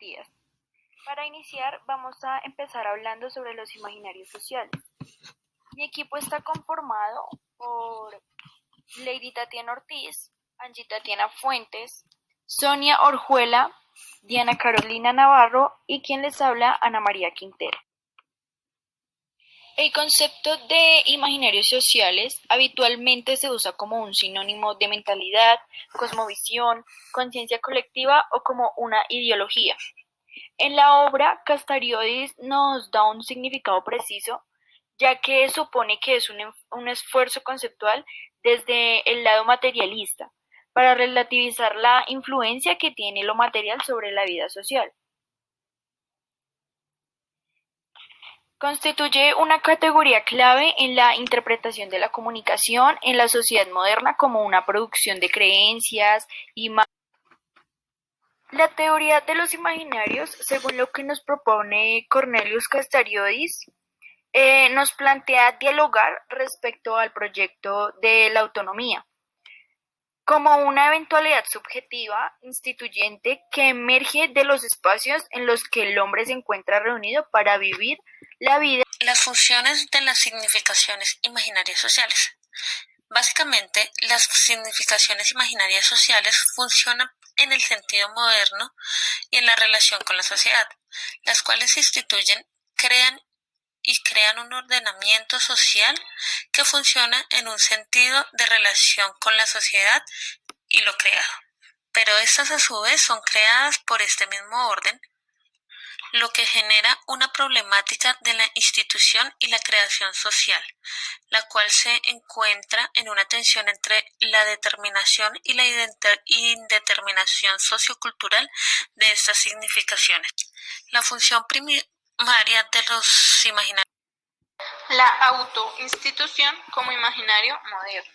días. Para iniciar, vamos a empezar hablando sobre los imaginarios sociales. Mi equipo está conformado por Lady Tatiana Ortiz, Angie Tatiana Fuentes, Sonia Orjuela, Diana Carolina Navarro y quien les habla, Ana María Quintero. El concepto de imaginarios sociales habitualmente se usa como un sinónimo de mentalidad, cosmovisión, conciencia colectiva o como una ideología. En la obra, Castoriadis nos da un significado preciso, ya que supone que es un esfuerzo conceptual desde el lado materialista, para relativizar la influencia que tiene lo material sobre la vida social. Constituye una categoría clave en la interpretación de la comunicación en la sociedad moderna como una producción de creencias y La teoría de los imaginarios, según lo que nos propone Cornelius Castoriadis, nos plantea dialogar respecto al proyecto de la autonomía, como una eventualidad subjetiva, instituyente, que emerge de los espacios en los que el hombre se encuentra reunido para vivir la vida. Las funciones de las significaciones imaginarias sociales. Básicamente, las significaciones imaginarias sociales funcionan en el sentido moderno y en la relación con la sociedad, las cuales se instituyen, crean un ordenamiento social que funciona en un sentido de relación con la sociedad y lo creado. Pero estas a su vez son creadas por este mismo orden, lo que genera una problemática de la institución y la creación social, la cual se encuentra en una tensión entre la determinación y la indeterminación sociocultural de estas significaciones. La función primaria de los imaginarios. La autoinstitución como imaginario moderno.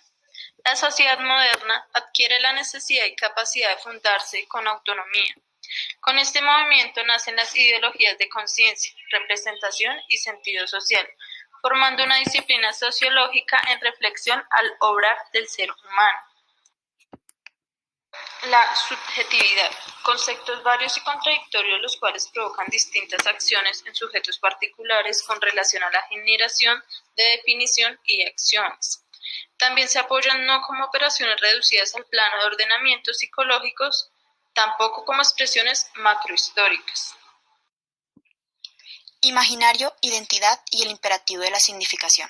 La sociedad moderna adquiere la necesidad y capacidad de fundarse con autonomía. Con este movimiento nacen las ideologías de conciencia, representación y sentido social, formando una disciplina sociológica en reflexión al obrar del ser humano. La subjetividad, conceptos varios y contradictorios los cuales provocan distintas acciones en sujetos particulares con relación a la generación de definición y acciones. También se apoyan no como operaciones reducidas al plano de ordenamientos psicológicos, tampoco como expresiones macrohistóricas. Imaginario, identidad y el imperativo de la significación.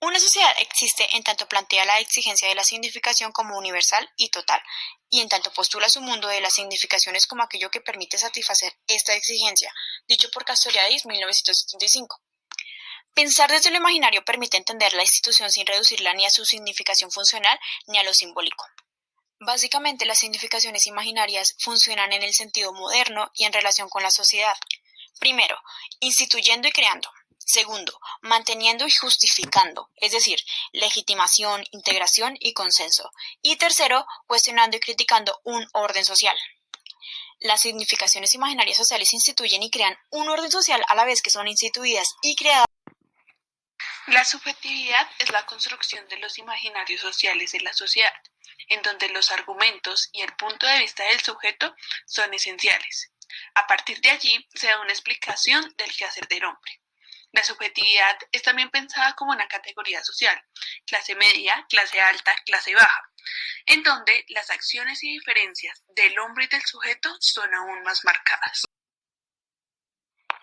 Una sociedad existe en tanto plantea la exigencia de la significación como universal y total, y en tanto postula su mundo de las significaciones como aquello que permite satisfacer esta exigencia, dicho por Castoriadis, 1975. Pensar desde lo imaginario permite entender la institución sin reducirla ni a su significación funcional ni a lo simbólico. Básicamente, las significaciones imaginarias funcionan en el sentido moderno y en relación con la sociedad. Primero, instituyendo y creando. Segundo, manteniendo y justificando, es decir, legitimación, integración y consenso. Y tercero, cuestionando y criticando un orden social. Las significaciones imaginarias sociales instituyen y crean un orden social a la vez que son instituidas y creadas. La subjetividad es la construcción de los imaginarios sociales en la sociedad, en donde los argumentos y el punto de vista del sujeto son esenciales. A partir de allí se da una explicación del quehacer del hombre. La subjetividad es también pensada como una categoría social, clase media, clase alta, clase baja, en donde las acciones y diferencias del hombre y del sujeto son aún más marcadas.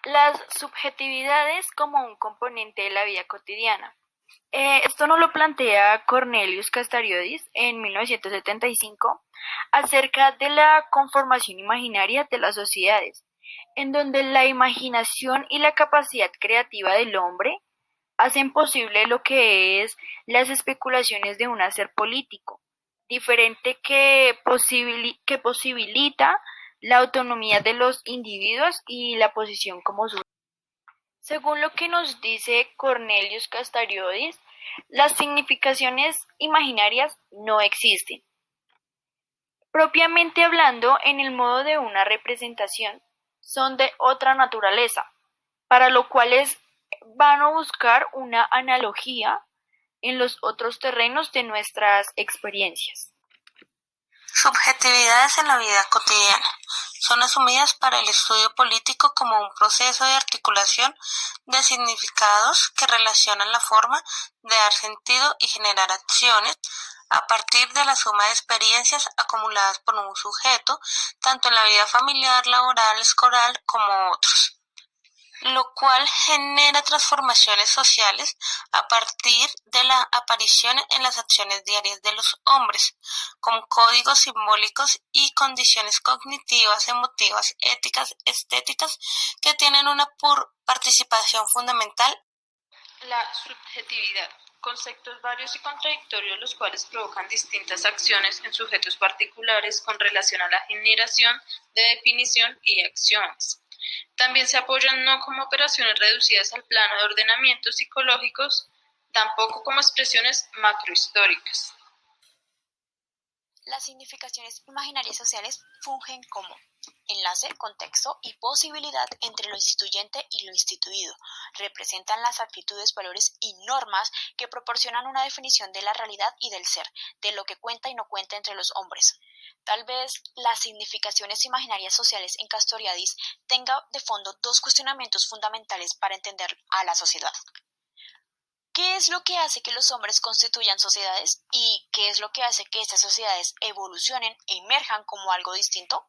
Las subjetividades como un componente de la vida cotidiana. Esto nos lo plantea Cornelius Castoriadis en 1975 acerca de la conformación imaginaria de las sociedades, en donde la imaginación y la capacidad creativa del hombre hacen posible lo que es las especulaciones de un hacer político, diferente que posibilita la autonomía de los individuos y la posición como sujetos. Según lo que nos dice Cornelius Castoriadis, las significaciones imaginarias no existen. Propiamente hablando, en el modo de una representación, son de otra naturaleza, para lo cual van a buscar una analogía en los otros terrenos de nuestras experiencias. Subjetividades en la vida cotidiana. Son asumidas para el estudio político como un proceso de articulación de significados que relacionan la forma de dar sentido y generar acciones a partir de la suma de experiencias acumuladas por un sujeto, tanto en la vida familiar, laboral, escolar como otros, lo cual genera transformaciones sociales a partir de la aparición en las acciones diarias de los hombres, con códigos simbólicos y condiciones cognitivas, emotivas, éticas, estéticas, que tienen una participación fundamental. La subjetividad. Conceptos varios y contradictorios los cuales provocan distintas acciones en sujetos particulares con relación a la generación de definición y acciones. También se apoyan no como operaciones reducidas al plano de ordenamientos psicológicos, tampoco como expresiones macrohistóricas. Las significaciones imaginarias sociales fungen como enlace, contexto y posibilidad entre lo instituyente y lo instituido. Representan las actitudes, valores y normas que proporcionan una definición de la realidad y del ser, de lo que cuenta y no cuenta entre los hombres. Tal vez las significaciones imaginarias sociales en Castoriadis tenga de fondo dos cuestionamientos fundamentales para entender a la sociedad. ¿Qué es lo que hace que los hombres constituyan sociedades? ¿Y qué es lo que hace que estas sociedades evolucionen e emerjan como algo distinto?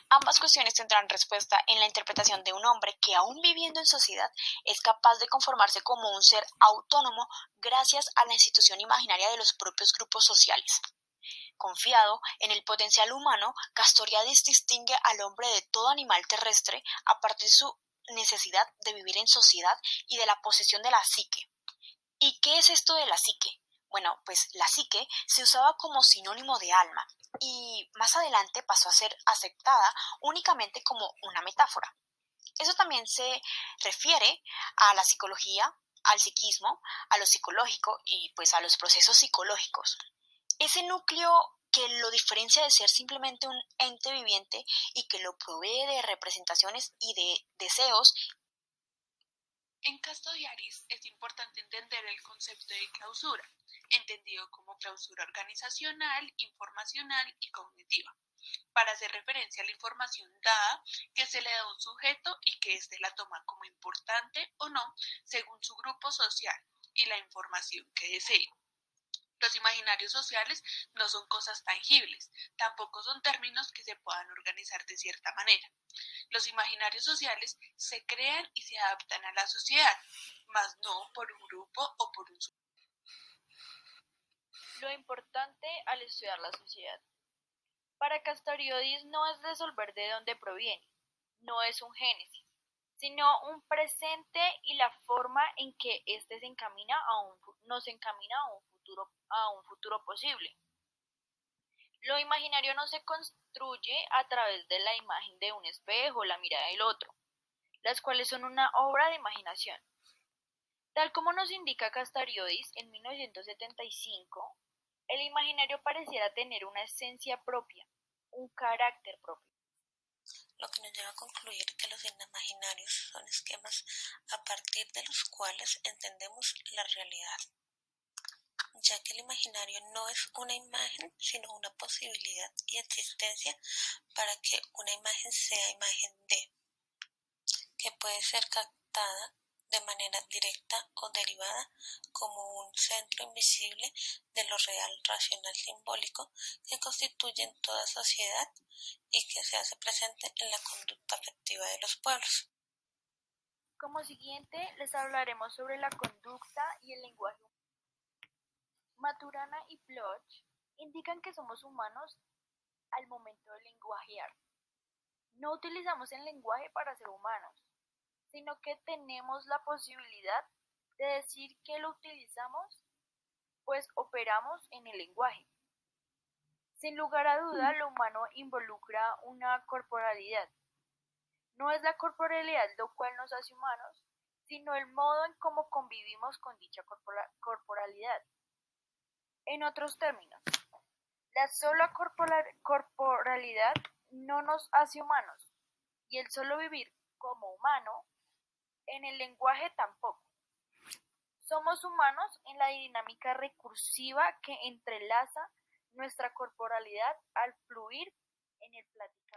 Ambas cuestiones tendrán respuesta en la interpretación de un hombre que, aún viviendo en sociedad, es capaz de conformarse como un ser autónomo gracias a la institución imaginaria de los propios grupos sociales. Confiado en el potencial humano, Castoriadis distingue al hombre de todo animal terrestre a partir de su necesidad de vivir en sociedad y de la posesión de la psique. ¿Y qué es esto de la psique? Bueno, pues la psique se usaba como sinónimo de alma y más adelante pasó a ser aceptada únicamente como una metáfora. Eso también se refiere a la psicología, al psiquismo, a lo psicológico y pues a los procesos psicológicos. Ese núcleo que lo diferencia de ser simplemente un ente viviente y que lo provee de representaciones y de deseos. En Castoriadis es importante entender el concepto de clausura, entendido como clausura organizacional, informacional y cognitiva, para hacer referencia a la información dada que se le da a un sujeto y que éste la toma como importante o no según su grupo social y la información que desee. Los imaginarios sociales no son cosas tangibles, tampoco son términos que se puedan organizar de cierta manera. Los imaginarios sociales se crean y se adaptan a la sociedad, mas no por un grupo o por un sujeto. Lo importante al estudiar la sociedad. Para Castoriadis no es resolver de dónde proviene, no es un génesis, sino un presente y la forma en que éste nos encamina a un futuro posible. Lo imaginario no se construye a través de la imagen de un espejo o la mirada del otro, las cuales son una obra de imaginación. Tal como nos indica Castoriadis en 1975, el imaginario pareciera tener una esencia propia, un carácter propio. Lo que nos lleva a concluir que los imaginarios son esquemas a partir de los cuales entendemos la realidad, ya que el imaginario no es una imagen, sino una posibilidad y existencia para que una imagen sea imagen de, que puede ser captada de manera directa o derivada como un centro invisible de lo real, racional, simbólico que constituye en toda sociedad y que se hace presente en la conducta afectiva de los pueblos. Como siguiente, les hablaremos sobre la conducta y el lenguaje. Maturana y Bloch indican que somos humanos al momento de lenguajear. No utilizamos el lenguaje para ser humanos, sino que tenemos la posibilidad de decir que lo utilizamos, pues operamos en el lenguaje. Sin lugar a duda, lo humano involucra una corporalidad. No es la corporalidad lo cual nos hace humanos, sino el modo en cómo convivimos con dicha corporalidad. En otros términos, la sola corporalidad no nos hace humanos, y el solo vivir como humano en el lenguaje tampoco. Somos humanos en la dinámica recursiva que entrelaza nuestra corporalidad al fluir en el platicar.